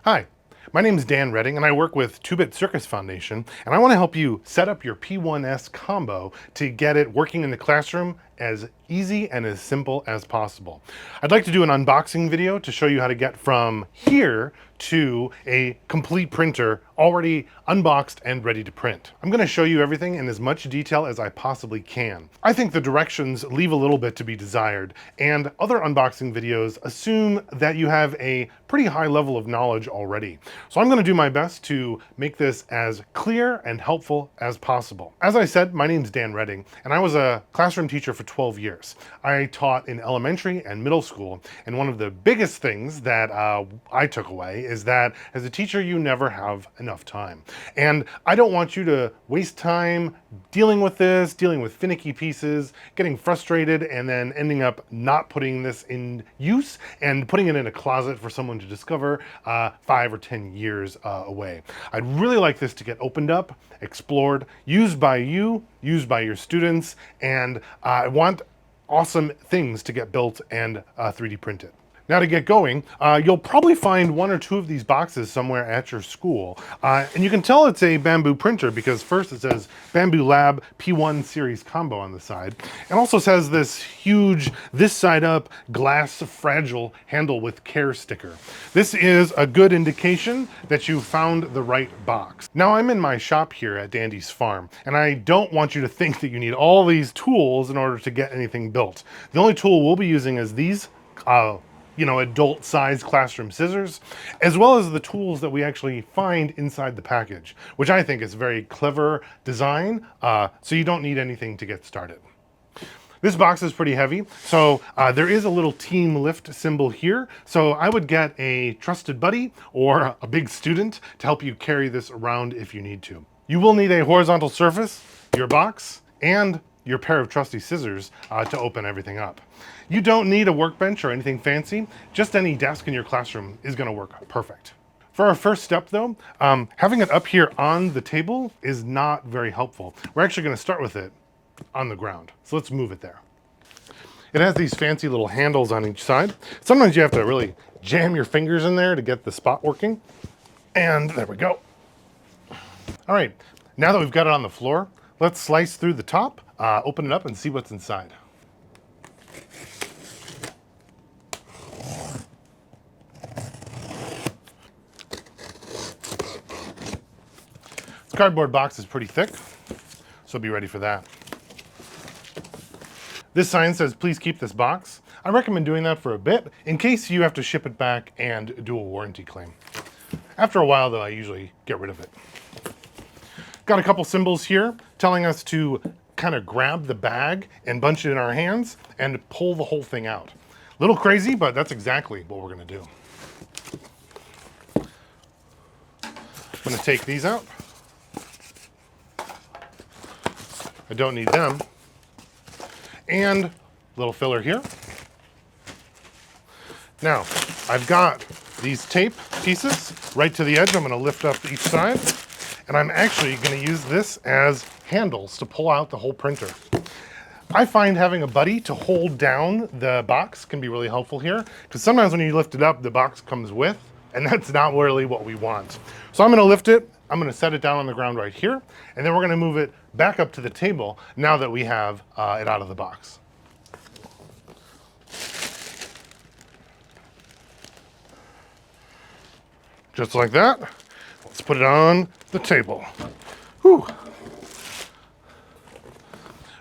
Hi, my name is Dan Redding and I work with 2-Bit Circus Foundation, and I want to help you set up your P1S combo to get it working in the classroom as easy and as simple as possible. I'd like to do an unboxing video to show you how to get from here to a complete printer already unboxed and ready to print. I'm going to show you everything in as much detail as I possibly can. I think the directions leave a little bit to be desired, and other unboxing videos assume that you have a pretty high level of knowledge already. So I'm going to do my best to make this as clear and helpful as possible. As I said, my name's Dan Redding, and I was a classroom teacher for 12 years. I taught in elementary and middle school, and one of the biggest things that I took away is that as a teacher, you never have enough time. And I don't want you to waste time dealing with this, dealing with finicky pieces, getting frustrated, and then ending up not putting this in use and putting it in a closet for someone to discover 5 or 10 years away. I'd really like this to get opened up, explored, used by you, used by your students, and I want awesome things to get built and 3D printed. Now to get going, you'll probably find 1 or 2 of these boxes somewhere at your school. And you can tell it's a Bambu printer because first it says Bambu Lab P1 Series Combo on the side. It also says this huge, this side up, glass fragile handle with care sticker. This is a good indication that you found the right box. Now I'm in my shop here at Dandy's Farm, and I don't want you to think that you need all these tools in order to get anything built. The only tool we'll be using is these adult-sized classroom scissors, as well as the tools that we actually find inside the package, which I think is a very clever design, so you don't need anything to get started. This box is pretty heavy, so there is a little team lift symbol here, so I would get a trusted buddy or a big student to help you carry this around if you need to. You will need a horizontal surface, your box, and your pair of trusty scissors to open everything up. You don't need a workbench or anything fancy. Just any desk in your classroom is going to work perfect. For our first step though, having it up here on the table is not very helpful. We're actually going to start with it on the ground. So let's move it there. It has these fancy little handles on each side. Sometimes you have to really jam your fingers in there to get the spot working. And there we go. All right, now that we've got it on the floor, let's slice through the top, open it up and see what's inside. This cardboard box is pretty thick, so be ready for that. This sign says, please keep this box. I recommend doing that for a bit in case you have to ship it back and do a warranty claim. After a while though, I usually get rid of it. Got a couple symbols here telling us to kind of grab the bag and bunch it in our hands and pull the whole thing out. A little crazy, but that's exactly what we're going to do. I'm going to take these out. I don't need them. And a little filler here. Now, I've got these tape pieces right to the edge. I'm going to lift up each side. And I'm actually going to use this as handles to pull out the whole printer. I find having a buddy to hold down the box can be really helpful here, because sometimes when you lift it up, the box comes with, and that's not really what we want. So I'm going to lift it, I'm going to set it down on the ground right here, and then we're going to move it back up to the table now that we have it out of the box. Just like that. Let's put it on the table. Whew.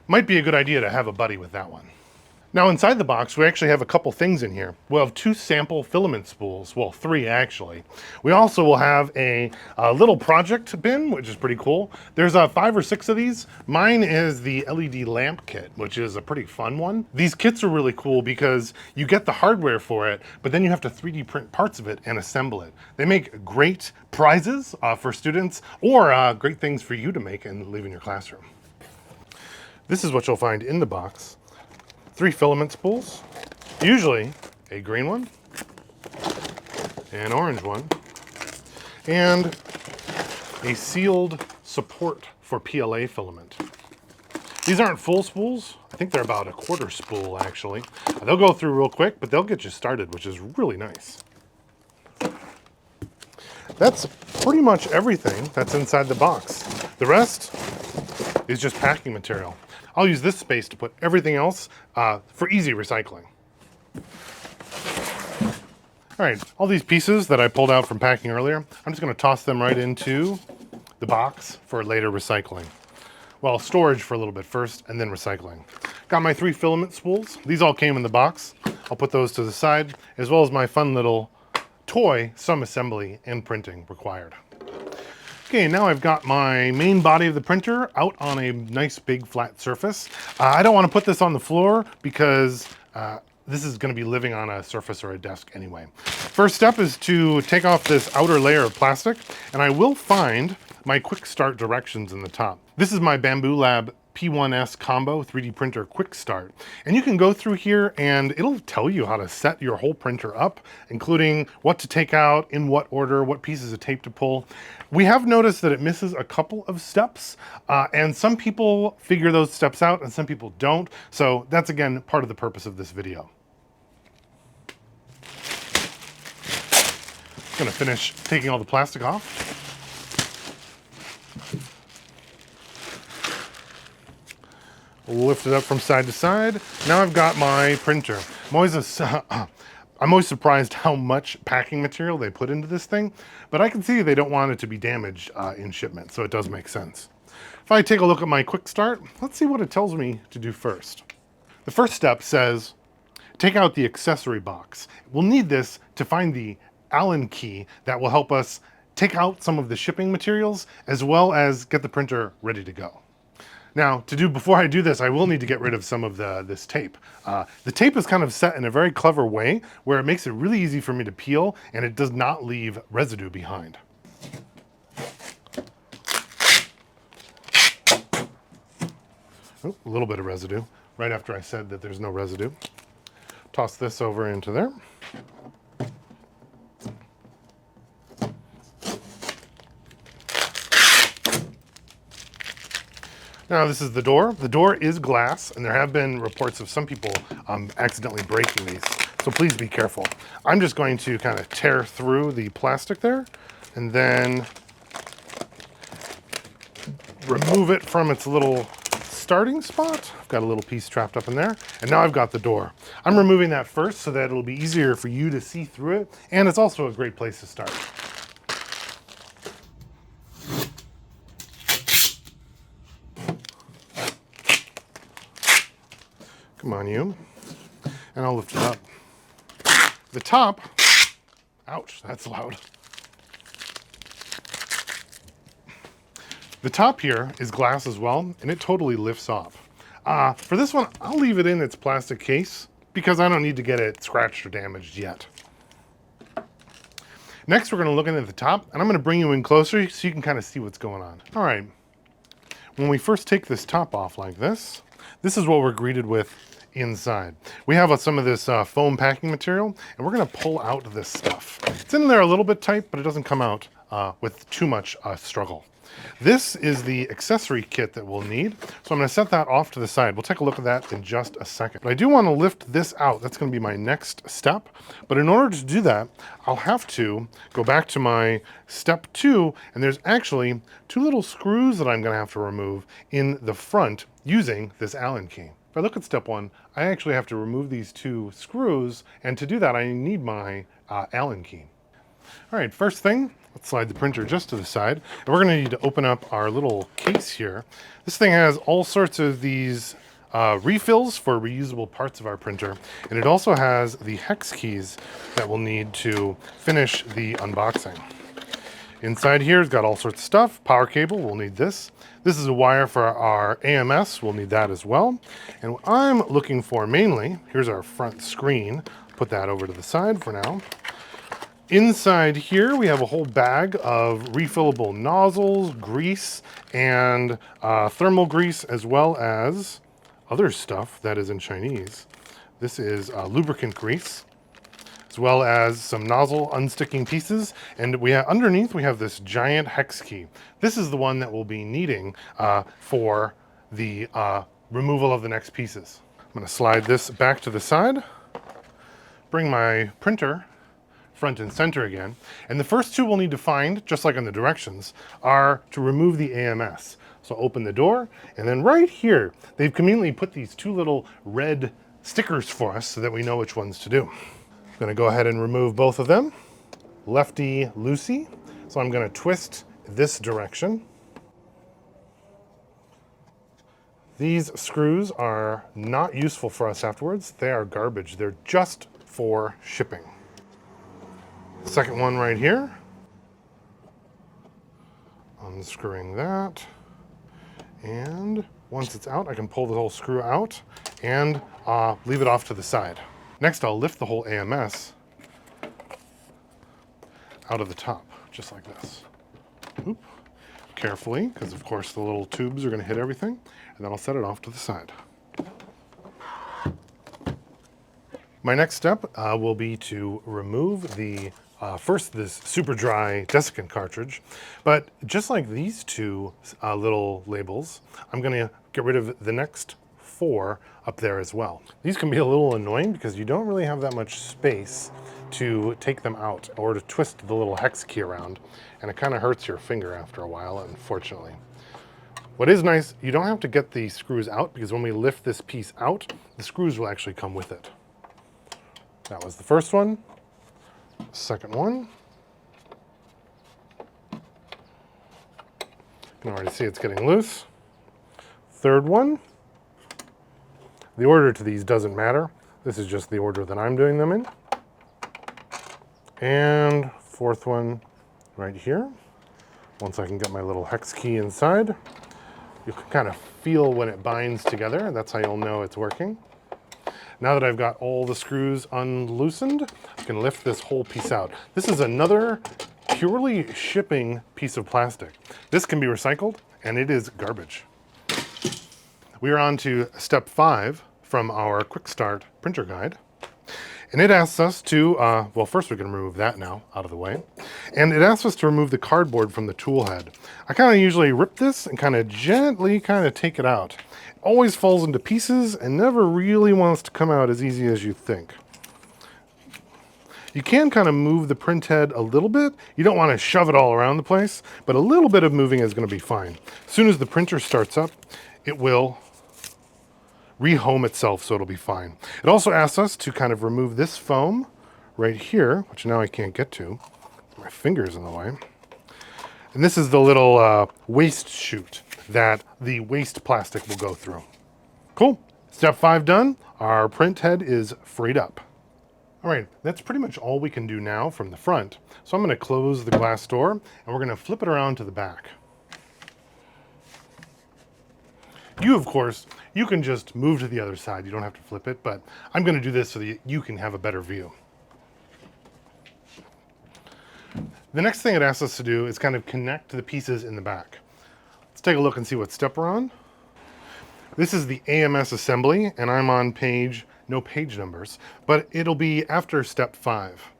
Might be a good idea to have a buddy with that one. Now inside the box, we actually have a couple things in here. We'll have 2 sample filament spools, well 3 actually. We also will have a little project bin, which is pretty cool. There's 5 or 6 of these. Mine is the LED lamp kit, which is a pretty fun one. These kits are really cool because you get the hardware for it, but then you have to 3D print parts of it and assemble it. They make great prizes for students or great things for you to make and leave in your classroom. This is what you'll find in the box. 3 filament spools, usually a green one, an orange one, and a sealed support for PLA filament. These aren't full spools. I think they're about a 1/4 spool actually. They'll go through real quick, but they'll get you started, which is really nice. that's pretty much everything that's inside the box. The rest is just packing material. I'll use this space to put everything else for easy recycling. All right, all these pieces that I pulled out from packing earlier, I'm just gonna toss them right into the box for later recycling. Well, storage for a little bit first and then recycling. Got my 3 filament spools. These all came in the box. I'll put those to the side, as well as my fun little toy, some assembly and printing required. Okay, now I've got my main body of the printer out on a nice big flat surface. I don't want to put this on the floor because this is going to be living on a surface or a desk anyway. First step is to take off this outer layer of plastic, and I will find my quick start directions in the top. This is my Bambu Lab P1S Combo 3D printer quick start. And you can go through here and it'll tell you how to set your whole printer up, including what to take out, in what order, what pieces of tape to pull. We have noticed that it misses a couple of steps, and some people figure those steps out and some people don't. So that's, again, part of the purpose of this video. I'm gonna finish taking all the plastic off. Lift it up from side to side. Now I've got my printer. I'm always surprised how much packing material they put into this thing, but I can see they don't want it to be damaged in shipment, so it does make sense. If I take a look at my quick start, let's see what it tells me to do first. The first step says, take out the accessory box. We'll need this to find the Allen key that will help us take out some of the shipping materials, as well as get the printer ready to go. Now, before I do this, I will need to get rid of some of this tape. The tape is kind of set in a very clever way where it makes it really easy for me to peel and it does not leave residue behind. Oh, a little bit of residue, right after I said that there's no residue. Toss this over into there. Now this is the door. The door is glass, and there have been reports of some people accidentally breaking these, so please be careful. I'm just going to kind of tear through the plastic there, and then remove it from its little starting spot. I've got a little piece trapped up in there, and now I've got the door. I'm removing that first so that it'll be easier for you to see through it, and it's also a great place to start. Come on, you. And I'll lift it up. The top, ouch, that's loud. The top here is glass as well, and it totally lifts off. For this one, I'll leave it in its plastic case because I don't need to get it scratched or damaged yet. Next, we're gonna look at the top, and I'm gonna bring you in closer so you can kind of see what's going on. All right, when we first take this top off like this is what we're greeted with inside. We have some of this foam packing material, and we're gonna pull out this stuff. It's in there a little bit tight, but it doesn't come out with too much struggle. This is the accessory kit that we'll need, so I'm gonna set that off to the side. We'll take a look at that in just a second. But I do wanna lift this out. That's gonna be my next step. But in order to do that, I'll have to go back to my step 2, and there's actually 2 little screws that I'm gonna have to remove in the front using this Allen key. If I look at step 1, I actually have to remove these 2 screws, and to do that, I need my Allen key. All right, first thing, let's slide the printer just to the side, and we're gonna need to open up our little case here. This thing has all sorts of these refills for reusable parts of our printer, and it also has the hex keys that we'll need to finish the unboxing. Inside here, it's got all sorts of stuff. Power cable, we'll need this. This is a wire for our AMS, we'll need that as well. And what I'm looking for mainly, here's our front screen. Put that over to the side for now. Inside here, we have a whole bag of refillable nozzles, grease, and thermal grease, as well as other stuff that is in Chinese. This is lubricant grease, as well as some nozzle unsticking pieces. And underneath we have this giant hex key. This is the one that we'll be needing for the removal of the next pieces. I'm gonna slide this back to the side, bring my printer front and center again. And the first two we'll need to find, just like on the directions, are to remove the AMS. So open the door, and then right here, they've conveniently put these two little red stickers for us so that we know which ones to do. I'm gonna go ahead and remove both of them. Lefty loosey. So I'm gonna twist this direction. These screws are not useful for us afterwards. They are garbage. They're just for shipping. Second one right here. Unscrewing that. And once it's out, I can pull the whole screw out and leave it off to the side. Next, I'll lift the whole AMS out of the top, just like this. Oop. Carefully, because of course the little tubes are going to hit everything, and then I'll set it off to the side. My next step will be to remove the first this super dry desiccant cartridge, but just like these two little labels, I'm going to get rid of the next 4 up there as well. These can be a little annoying because you don't really have that much space to take them out or to twist the little hex key around, and it kind of hurts your finger after a while, unfortunately. What is nice, you don't have to get the screws out, because when we lift this piece out, the screws will actually come with it. That was the first one. Second one. You can already see it's getting loose. Third one. The order to these doesn't matter. This is just the order that I'm doing them in. And fourth one right here. Once I can get my little hex key inside, you can kind of feel when it binds together. That's how you'll know it's working. Now that I've got all the screws unloosened, I can lift this whole piece out. This is another purely shipping piece of plastic. This can be recycled, and it is garbage. We are on to step 5 from our quick start printer guide. And it asks us to, well, first we can remove that now out of the way. And it asks us to remove the cardboard from the tool head. I kind of usually rip this and kind of gently take it out. It always falls into pieces and never really wants to come out as easy as you think. You can kind of move the print head a little bit. You don't want to shove it all around the place, but a little bit of moving is going to be fine. As soon as the printer starts up, it will rehome itself, so it'll be fine. It also asks us to kind of remove this foam right here, which now I can't get to. My finger's in the way. And this is the little waste chute that the waste plastic will go through. Cool. Step 5 done. Our print head is freed up. All right, that's pretty much all we can do now from the front. So I'm going to close the glass door, and we're going to flip it around to the back. You, of course, you can just move to the other side. You don't have to flip it, but I'm going to do this so that you can have a better view. The next thing it asks us to do is kind of connect the pieces in the back. Let's take a look and see what step we're on. This is the AMS assembly, and I'm on page, no page numbers, but it'll be after step 5.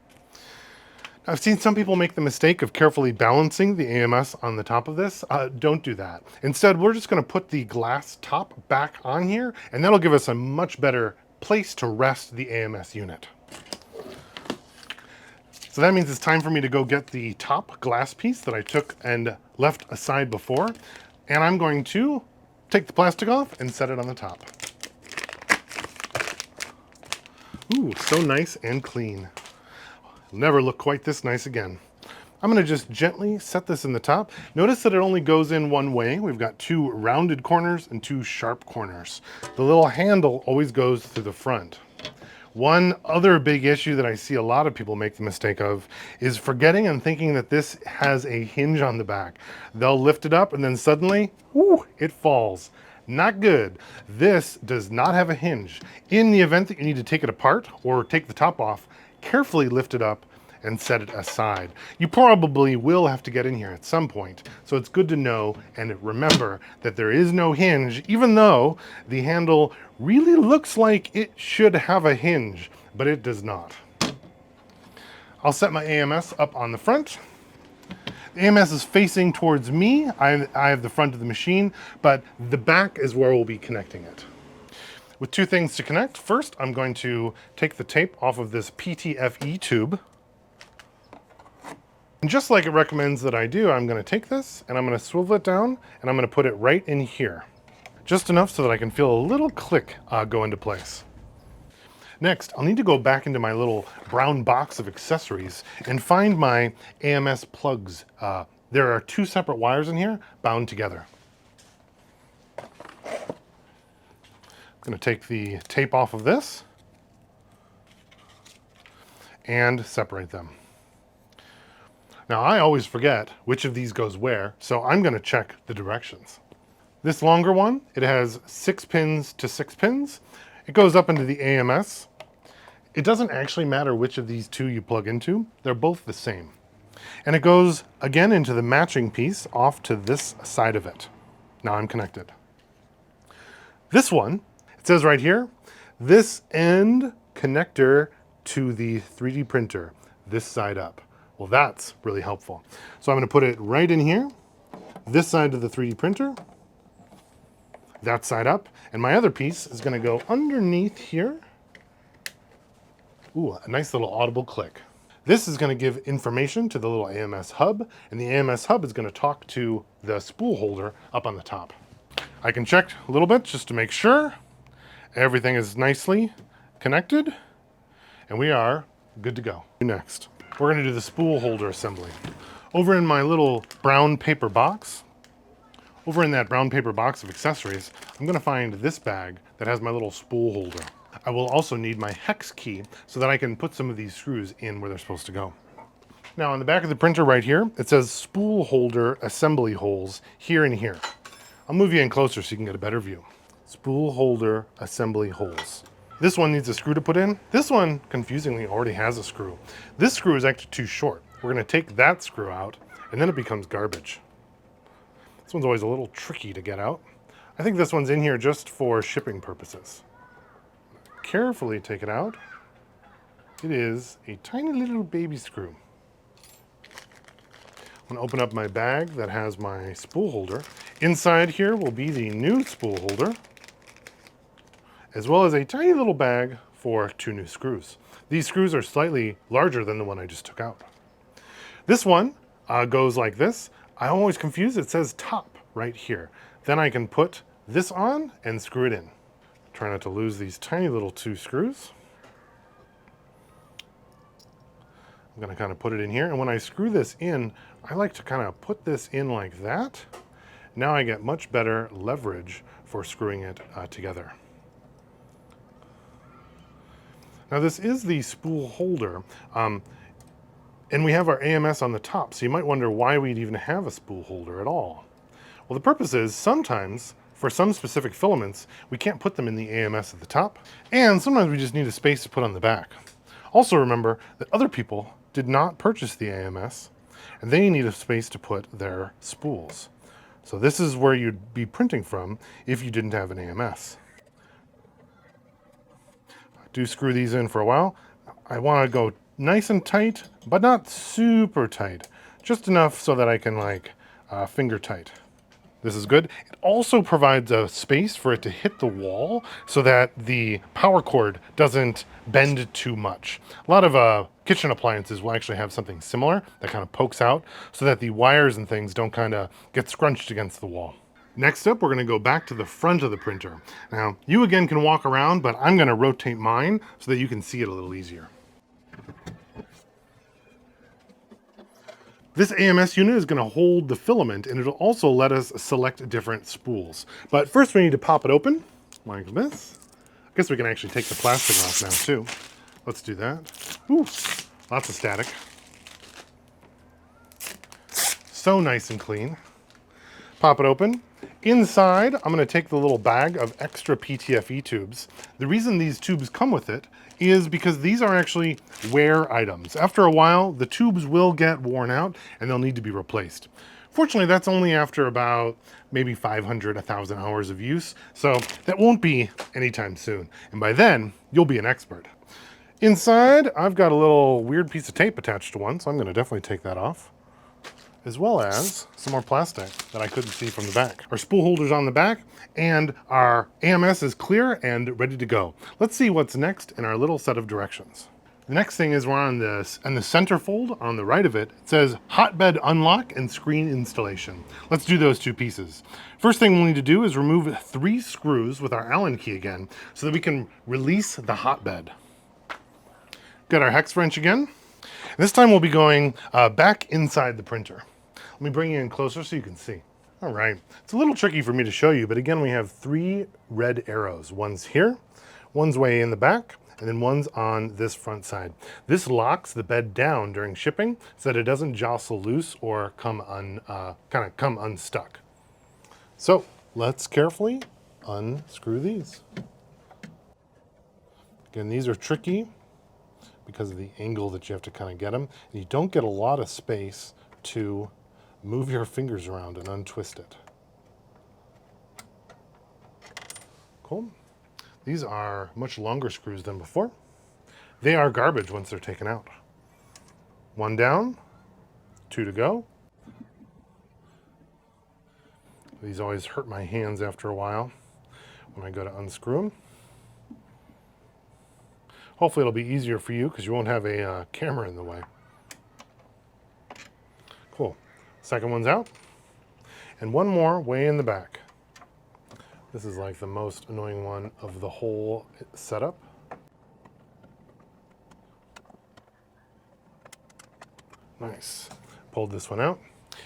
I've seen some people make the mistake of carefully balancing the AMS on the top of this. Don't do that. Instead, we're just going to put the glass top back on here, and that'll give us a much better place to rest the AMS unit. So that means it's time for me to go get the top glass piece that I took and left aside before, and I'm going to take the plastic off and set it on the top. Ooh, so nice and clean. Never look quite this nice again. I'm going to just gently set this in the top. Notice that it only goes in one way. We've got 2 rounded corners and 2 sharp corners. The little handle always goes through the front. One other big issue that I see a lot of people make the mistake of is forgetting and thinking that this has a hinge on the back. They'll lift it up and then suddenly, whoo, it falls. Not good. This does not have a hinge. In the event that you need to take it apart or take the top off, carefully lift it up and set it aside. You probably will have to get in here at some point, so it's good to know and remember that there is no hinge, even though the handle really looks like it should have a hinge, but it does not. I'll set my AMS up on the front. The AMS is facing towards me. I have the front of the machine, but the back is where we'll be connecting it. With 2 things to connect. First, I'm going to take the tape off of this PTFE tube. And just like it recommends that I do, I'm going to take this and I'm going to swivel it down and I'm going to put it right in here. Just enough so that I can feel a little click go into place. Next, I'll need to go back into my little brown box of accessories and find my AMS plugs. There are two separate wires in here bound together. I'm going to take the tape off of this and separate them. Now, I always forget which of these goes where, so I'm going to check the directions. This longer one, it has 6 pins to 6 pins. It goes up into the AMS. It doesn't actually matter which of these two you plug into. They're both the same. And it goes again into the matching piece off to this side of it. Now I'm connected. This one, it says right here, this end connector to the 3D printer, this side up. Well, that's really helpful. So I'm going to put it right in here, this side of the 3D printer, that side up, and my other piece is going to go underneath here. Ooh, a nice little audible click. This is going to give information to the little AMS hub, and the AMS hub is going to talk to the spool holder up on the top. I can check a little bit just to make sure everything is nicely connected, and we are good to go. Next, we're going to do the spool holder assembly. Over in my little brown paper box, over in that brown paper box of accessories, I'm going to find this bag that has my little spool holder. I will also need my hex key so that I can put some of these screws in where they're supposed to go. Now on the back of the printer right here, it says spool holder assembly holes here and here. I'll move you in closer so you can get a better view. Spool holder assembly holes. This one needs a screw to put in. This one, confusingly, already has a screw. This screw is actually too short. We're going to take that screw out, and then it becomes garbage. This one's always a little tricky to get out. I think this one's in here just for shipping purposes. Carefully take it out. It is a tiny little baby screw. I'm going to open up my bag that has my spool holder. Inside here will be the new spool holder, as well as a tiny little bag for 2 new screws. These screws are slightly larger than the one I just took out. This one goes like this. I'm always confused. It says top right here. Then I can put this on and screw it in. Try not to lose these tiny little 2 screws. I'm going to kind of put it in here. And when I screw this in, I like to kind of put this in like that. Now I get much better leverage for screwing it together. Now this is the spool holder, and we have our AMS on the top, so you might wonder why we'd even have a spool holder at all. Well, the purpose is sometimes, for some specific filaments, we can't put them in the AMS at the top, and sometimes we just need a space to put on the back. Also remember that other people did not purchase the AMS, and they need a space to put their spools. So this is where you'd be printing from if you didn't have an AMS. Do screw these in for a while. I want to go nice and tight, but not super tight. Just enough so that I can finger tight. This is good. It also provides a space for it to hit the wall so that the power cord doesn't bend too much. A lot of kitchen appliances will actually have something similar that kind of pokes out so that the wires and things don't kind of get scrunched against the wall. Next up, we're going to go back to the front of the printer. Now, you again can walk around, but I'm going to rotate mine so that you can see it a little easier. This AMS unit is going to hold the filament, and it'll also let us select different spools. But first we need to pop it open, like this. I guess we can actually take the plastic off now too. Let's do that. Ooh, lots of static. So nice and clean. Pop it open. Inside, I'm going to take the little bag of extra PTFE tubes. The reason these tubes come with it is because these are actually wear items. After a while, the tubes will get worn out and they'll need to be replaced. Fortunately, that's only after about maybe 500, 1,000 hours of use, so that won't be anytime soon. And by then, you'll be an expert. Inside, I've got a little weird piece of tape attached to one, so I'm going to definitely take that off, as well as some more plastic that I couldn't see from the back. Our spool holder's on the back, and our AMS is clear and ready to go. Let's see what's next in our little set of directions. The next thing is we're on this, and the centerfold on the right of it, it says hotbed unlock and screen installation. Let's do those two pieces. First thing we'll need to do is remove 3 screws with our Allen key again so that we can release the hotbed. Get our hex wrench again. This time we'll be going back inside the printer. Let me bring you in closer so you can see. All right, it's a little tricky for me to show you, but again, we have 3 red arrows. One's here, one's way in the back, and then one's on this front side. This locks the bed down during shipping so that it doesn't jostle loose or come unstuck. So let's carefully unscrew these. Again, these are tricky because of the angle that you have to kind of get them. And you don't get a lot of space to move your fingers around and untwist it. Cool. These are much longer screws than before. They are garbage once they're taken out. 1 down, 2 to go. These always hurt my hands after a while when I go to unscrew them. Hopefully it'll be easier for you because you won't have a camera in the way. Cool. Second one's out. And one more way in the back. This is like the most annoying one of the whole setup. Nice. Pulled this one out.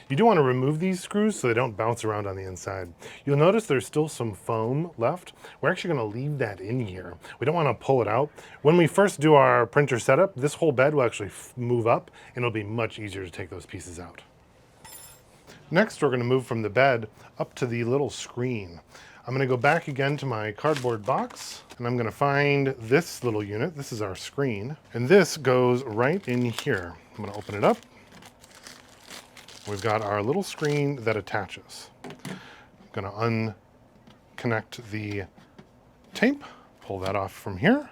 You do want to remove these screws so they don't bounce around on the inside. You'll notice there's still some foam left. We're actually going to leave that in here. We don't want to pull it out. When we first do our printer setup, this whole bed will actually move up and it'll be much easier to take those pieces out. Next, we're going to move from the bed up to the little screen. I'm going to go back again to my cardboard box and I'm going to find this little unit. This is our screen, and this goes right in here. I'm going to open it up. We've got our little screen that attaches. I'm going to unconnect the tape, pull that off from here,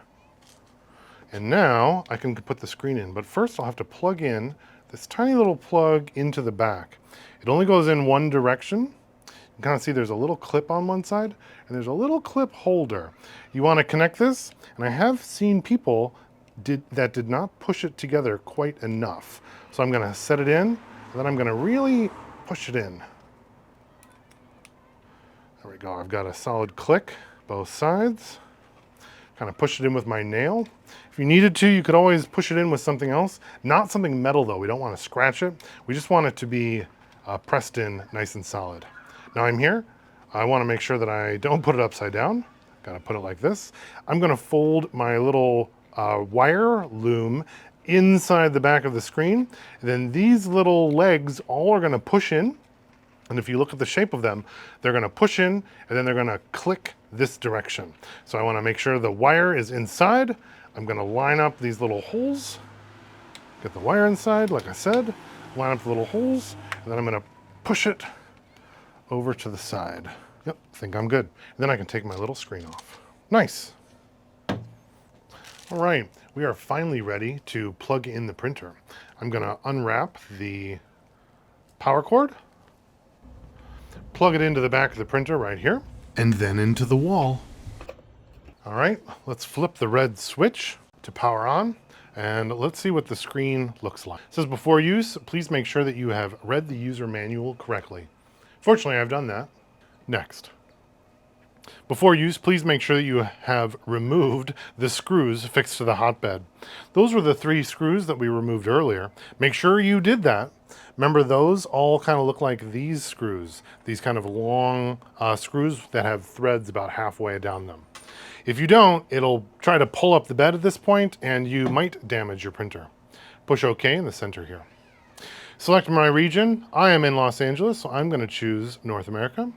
and now I can put the screen in. But first I'll have to plug in this tiny little plug into the back. It only goes in one direction. You can kind of see there's a little clip on one side and there's a little clip holder. You want to connect this, and I have seen people that did not push it together quite enough. So I'm going to set it in, and then I'm going to really push it in. There we go. I've got a solid click both sides. Kind of push it in with my nail. If you needed to, you could always push it in with something else. Not something metal though. We don't want to scratch it. We just want it to be pressed in nice and solid. Now I'm here. I want to make sure that I don't put it upside down. Gotta put it like this. I'm going to fold my little wire loom inside the back of the screen. And then these little legs all are going to push in. And if you look at the shape of them, they're going to push in and then they're going to click this direction. So I want to make sure the wire is inside. I'm going to line up these little holes, get the wire inside, like I said, line up the little holes, and then I'm going to push it over to the side. Yep, I think I'm good. And then I can take my little screen off. Nice. All right, we are finally ready to plug in the printer. I'm going to unwrap the power cord, plug it into the back of the printer right here, and then into the wall. All right, let's flip the red switch to power on, and let's see what the screen looks like. It says before use, please make sure that you have read the user manual correctly. Fortunately, I've done that. Next. Before use, please make sure that you have removed the screws fixed to the hotbed. Those were the 3 screws that we removed earlier. Make sure you did that. Remember, those all kind of look like these screws, these kind of long screws that have threads about halfway down them. If you don't, it'll try to pull up the bed at this point and you might damage your printer. Push OK in the center here. Select my region. I am in Los Angeles, so I'm going to choose North America.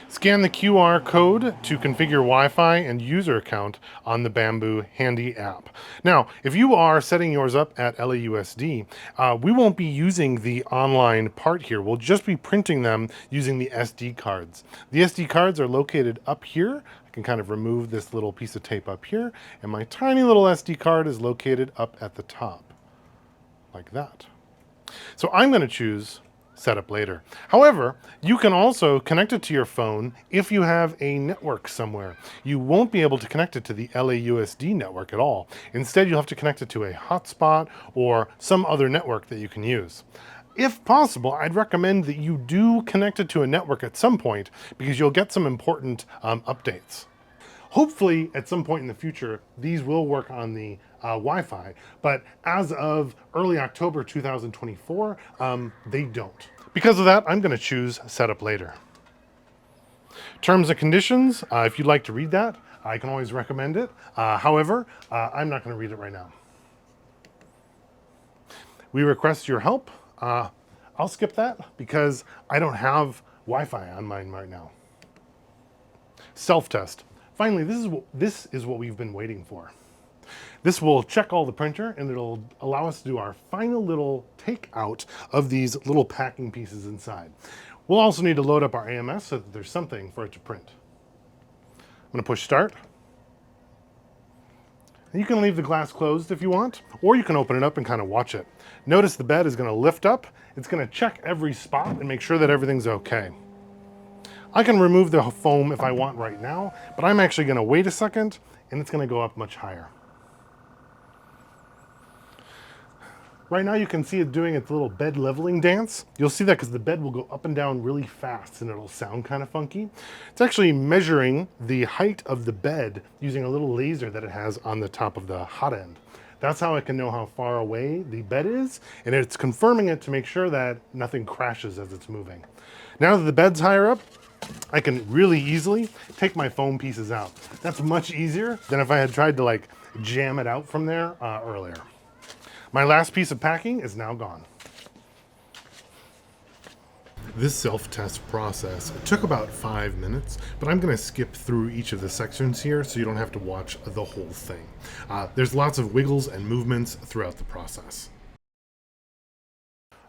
Scan the QR code to configure Wi-Fi and user account on the Bambu Handy app. Now, if you are setting yours up at LAUSD, we won't be using the online part here. We'll just be printing them using the SD cards. The SD cards are located up here. I can kind of remove this little piece of tape up here, and my tiny little SD card is located up at the top, like that. So I'm going to choose set up later. However, you can also connect it to your phone if you have a network somewhere. You won't be able to connect it to the LAUSD network at all. Instead, you'll have to connect it to a hotspot or some other network that you can use. If possible, I'd recommend that you do connect it to a network at some point because you'll get some important updates. Hopefully, at some point in the future, these will work on the Wi-Fi, but as of early October 2024, they don't. Because of that, I'm going to choose Setup Later. Terms and conditions, if you'd like to read that, I can always recommend it. However, I'm not going to read it right now. We request your help. I'll skip that because I don't have Wi-Fi on mine right now. Self-test. Finally, this is what we've been waiting for. This will check all the printer and it'll allow us to do our final little take out of these little packing pieces inside. We'll also need to load up our AMS so that there's something for it to print. I'm going to push start. You can leave the glass closed if you want, or you can open it up and kind of watch it. Notice the bed is going to lift up. It's going to check every spot and make sure that everything's okay. I can remove the foam if I want right now, but I'm actually going to wait a second and it's going to go up much higher. Right now you can see it doing its little bed leveling dance. You'll see that because the bed will go up and down really fast and it'll sound kind of funky. It's actually measuring the height of the bed using a little laser that it has on the top of the hot end. That's how it can know how far away the bed is, and it's confirming it to make sure that nothing crashes as it's moving. Now that the bed's higher up, I can really easily take my foam pieces out. That's much easier than if I had tried to like jam it out from there earlier. My last piece of packing is now gone. This self-test process took about 5 minutes, but I'm going to skip through each of the sections here so you don't have to watch the whole thing. There's lots of wiggles and movements throughout the process.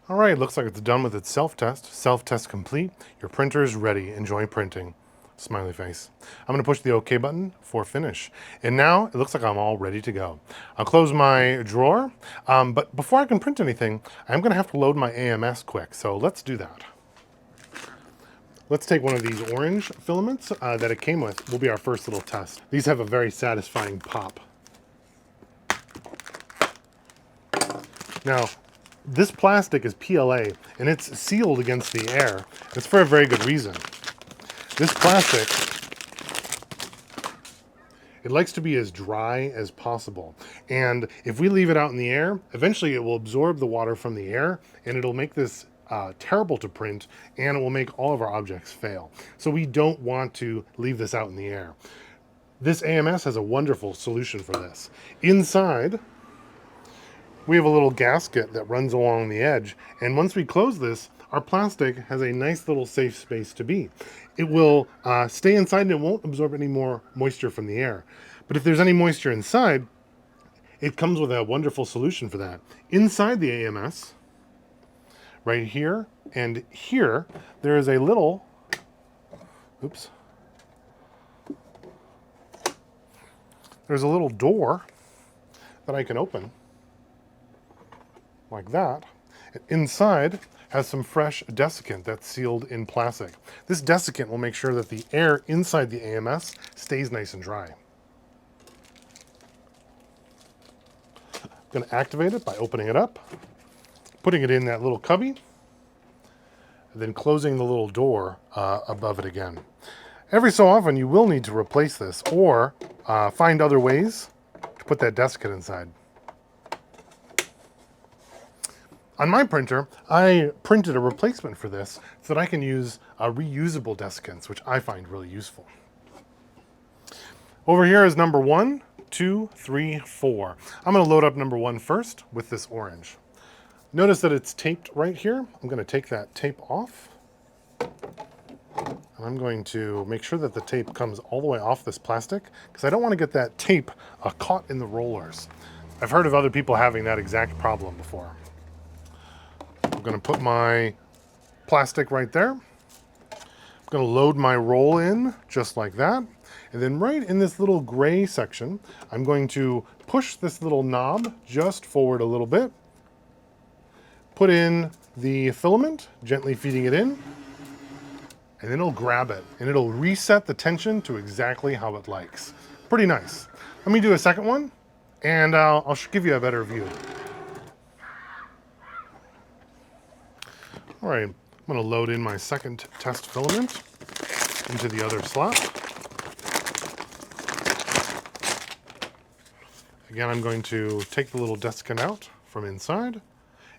All right, looks like it's done with its self-test. Self-test complete. Your printer is ready. Enjoy printing. Smiley face. I'm going to push the OK button for finish. And now it looks like I'm all ready to go. I'll close my drawer, but before I can print anything, I'm going to have to load my AMS quick. So let's do that. Let's take one of these orange filaments that it came with. Will be our first little test. These have a very satisfying pop. Now, this plastic is PLA and it's sealed against the air. It's for a very good reason. This plastic, it likes to be as dry as possible. And if we leave it out in the air, eventually it will absorb the water from the air and it'll make this terrible to print, and it will make all of our objects fail. So we don't want to leave this out in the air. This AMS has a wonderful solution for this. Inside, we have a little gasket that runs along the edge, and once we close this, our plastic has a nice little safe space to be. It will stay inside and it won't absorb any more moisture from the air. But if there's any moisture inside, it comes with a wonderful solution for that. Inside the AMS, right here and here, there is a little, there's a little door that I can open like that. Inside has some fresh desiccant that's sealed in plastic. This desiccant will make sure that the air inside the AMS stays nice and dry. I'm going to activate it by opening it up, putting it in that little cubby, and then closing the little door above it again. Every so often you will need to replace this or find other ways to put that desiccant inside. On my printer, I printed a replacement for this so that I can use reusable desiccants, which I find really useful. Over here is number 1, 2, 3, 4. I'm going to load up number 1 first with this orange. Notice that it's taped right here. I'm going to take that tape off. And I'm going to make sure that the tape comes all the way off this plastic because I don't want to get that tape caught in the rollers. I've heard of other people having that exact problem before. I'm going to put my plastic right there. I'm going to load my roll in just like that. And then right in this little gray section, I'm going to push this little knob just forward a little bit, put in the filament, gently feeding it in, and then it'll grab it and it'll reset the tension to exactly how it likes. Pretty nice. Let me do a second one and I'll give you a better view. All right, I'm gonna load in my second test filament into the other slot. Again, I'm going to take the little desiccant out from inside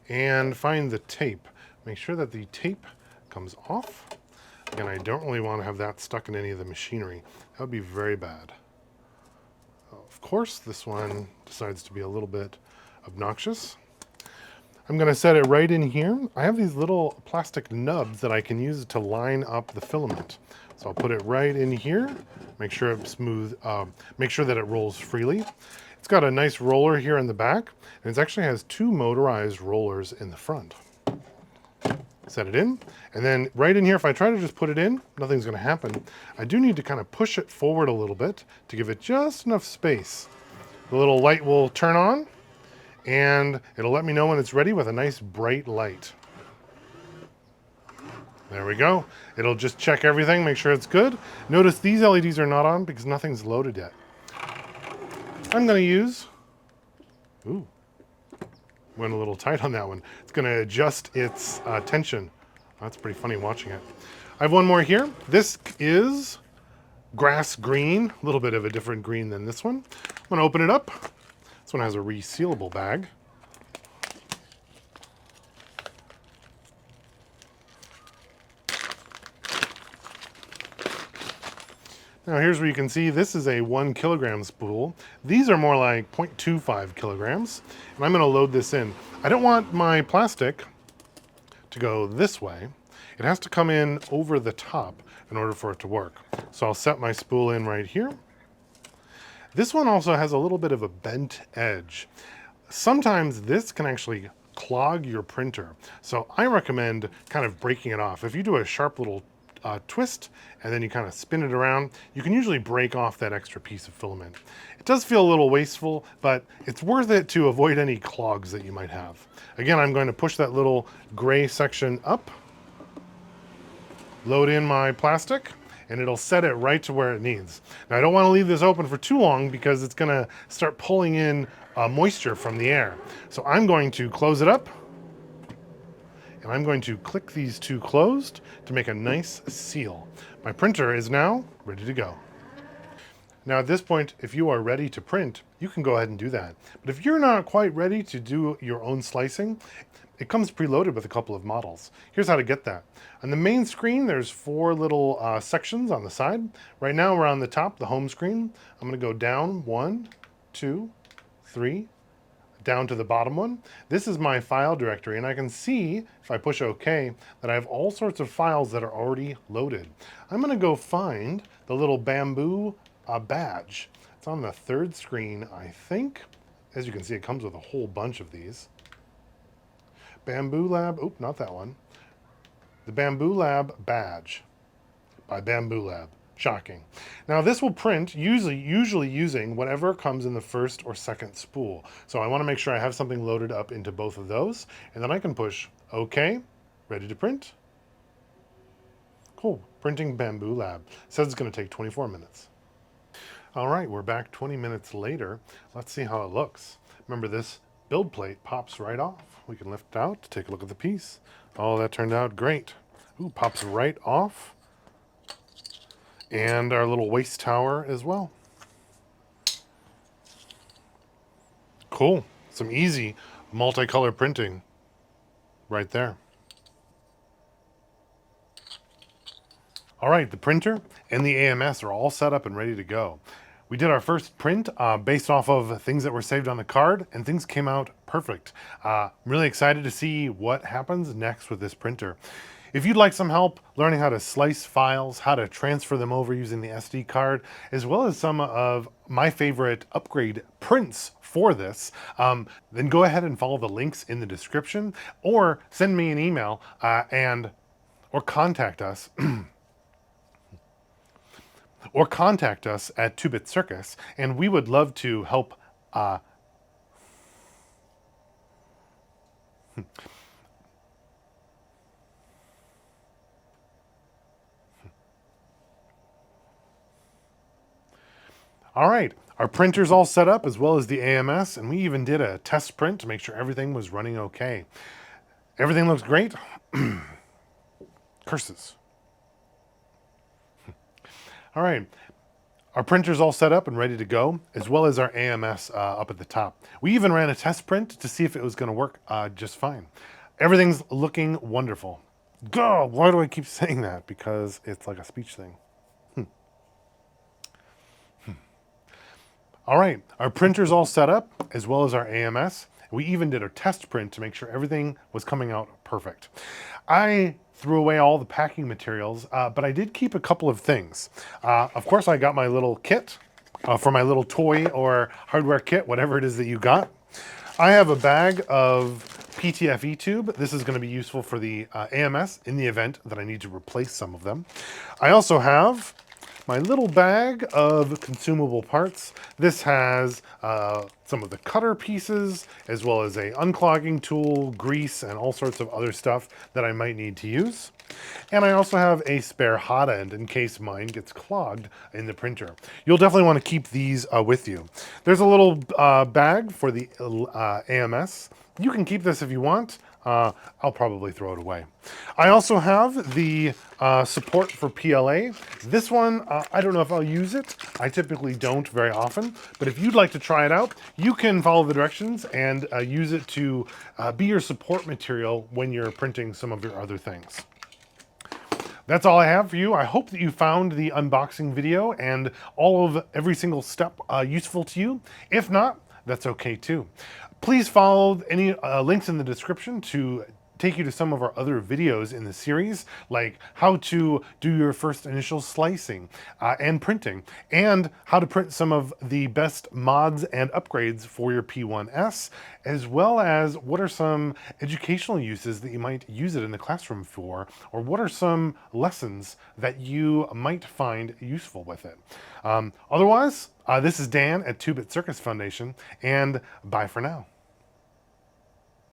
and find the tape. Make sure that the tape comes off. Again, I don't really want to have that stuck in any of the machinery. That would be very bad. Of course, this one decides to be a little bit obnoxious. I'm going to set it right in here. I have these little plastic nubs that I can use to line up the filament. So I'll put it right in here, make sure it's smooth, make sure that it rolls freely. It's got a nice roller here in the back, and it actually has two motorized rollers in the front. Set it in, and then right in here, if I try to just put it in, nothing's going to happen. I do need to kind of push it forward a little bit to give it just enough space. The little light will turn on, and it'll let me know when it's ready with a nice bright light. There we go. It'll just check everything, make sure it's good. Notice these LEDs are not on because nothing's loaded yet. I'm going to use, ooh, went a little tight on that one. It's going to adjust its tension. That's pretty funny watching it. I have one more here. This is grass green, a little bit of a different green than this one. I'm going to open it up. This one has a resealable bag. Now here's where you can see this is a 1 kilogram spool. These are more like 0.25 kilograms. And I'm gonna load this in. I don't want my plastic to go this way. It has to come in over the top in order for it to work. So I'll set my spool in right here. This one also has a little bit of a bent edge. Sometimes this can actually clog your printer. So I recommend kind of breaking it off. If you do a sharp little twist and then you kind of spin it around, you can usually break off that extra piece of filament. It does feel a little wasteful, but it's worth it to avoid any clogs that you might have. Again, I'm going to push that little gray section up, load in my plastic, and it'll set it right to where it needs. Now I don't want to leave this open for too long because it's going to start pulling in moisture from the air. So I'm going to close it up, and I'm going to click these two closed to make a nice seal. My printer is now ready to go. Now at this point, if you are ready to print, you can go ahead and do that. But if you're not quite ready to do your own slicing, it comes preloaded with a couple of models. Here's how to get that. On the main screen, there's 4 little sections on the side. Right now we're on the top, the home screen. I'm gonna go down 1, 2, 3, down to the bottom one. This is my file directory, and I can see, if I push OK, that I have all sorts of files that are already loaded. I'm gonna go find the little Bambu badge. It's on the 3rd screen, I think. As you can see, it comes with a whole bunch of these. Bambu Lab, oop, not that one. The Bambu Lab badge by Bambu Lab. Shocking. Now this will print usually using whatever comes in the first or second spool. So I want to make sure I have something loaded up into both of those, and then I can push OK, ready to print. Cool, printing Bambu Lab. Says it's going to take 24 minutes. All right, we're back 20 minutes later. Let's see how it looks. Remember, this build plate pops right off. We can lift it out to take a look at the piece. Oh, that turned out great. Ooh, pops right off. And our little waste tower as well. Cool. Some easy multicolor printing right there. All right, the printer and the AMS are all set up and ready to go. We did our first print based off of things that were saved on the card, and things came out perfect. I'm really excited to see what happens next with this printer. If you'd like some help learning how to slice files, how to transfer them over using the SD card, as well as some of my favorite upgrade prints for this, then go ahead and follow the links in the description, or send me an email or contact us. Or contact us at 2-Bit Circus, and we would love to help All right, our printer's all set up as well as the AMS, and we even did a test print to make sure everything was running okay. Everything looks great. Curses. All right, our printer's all set up and ready to go, as well as our AMS up at the top. We even ran a test print to see if it was going to work just fine. Everything's looking wonderful. Go! Why do I keep saying that? Because it's like a speech thing. All right, our printer's all set up, as well as our AMS. We even did a test print to make sure everything was coming out perfect. I threw away all the packing materials, but I did keep a couple of things. Of course, I got my little kit for my little toy or hardware kit, whatever it is that you got. I have a bag of PTFE tube. This is going to be useful for the AMS in the event that I need to replace some of them. I also have my little bag of consumable parts. This has some of the cutter pieces, as well as a unclogging tool, grease, and all sorts of other stuff that I might need to use. And I also have a spare hot end in case mine gets clogged in the printer. You'll definitely want to keep these with you. There's a little bag for the AMS. You can keep this if you want. I'll probably throw it away. I also have the support for PLA. This one, I don't know if I'll use it. I typically don't very often, but if you'd like to try it out, you can follow the directions and use it to be your support material when you're printing some of your other things. That's all I have for you. I hope that you found the unboxing video and all of every single step useful to you. If not, that's okay too. Please follow any links in the description to take you to some of our other videos in the series, like how to do your first initial slicing and printing, and how to print some of the best mods and upgrades for your P1S, as well as what are some educational uses that you might use it in the classroom for, or what are some lessons that you might find useful with it. Otherwise, this is Dan at 2-Bit Circus Foundation, and bye for now.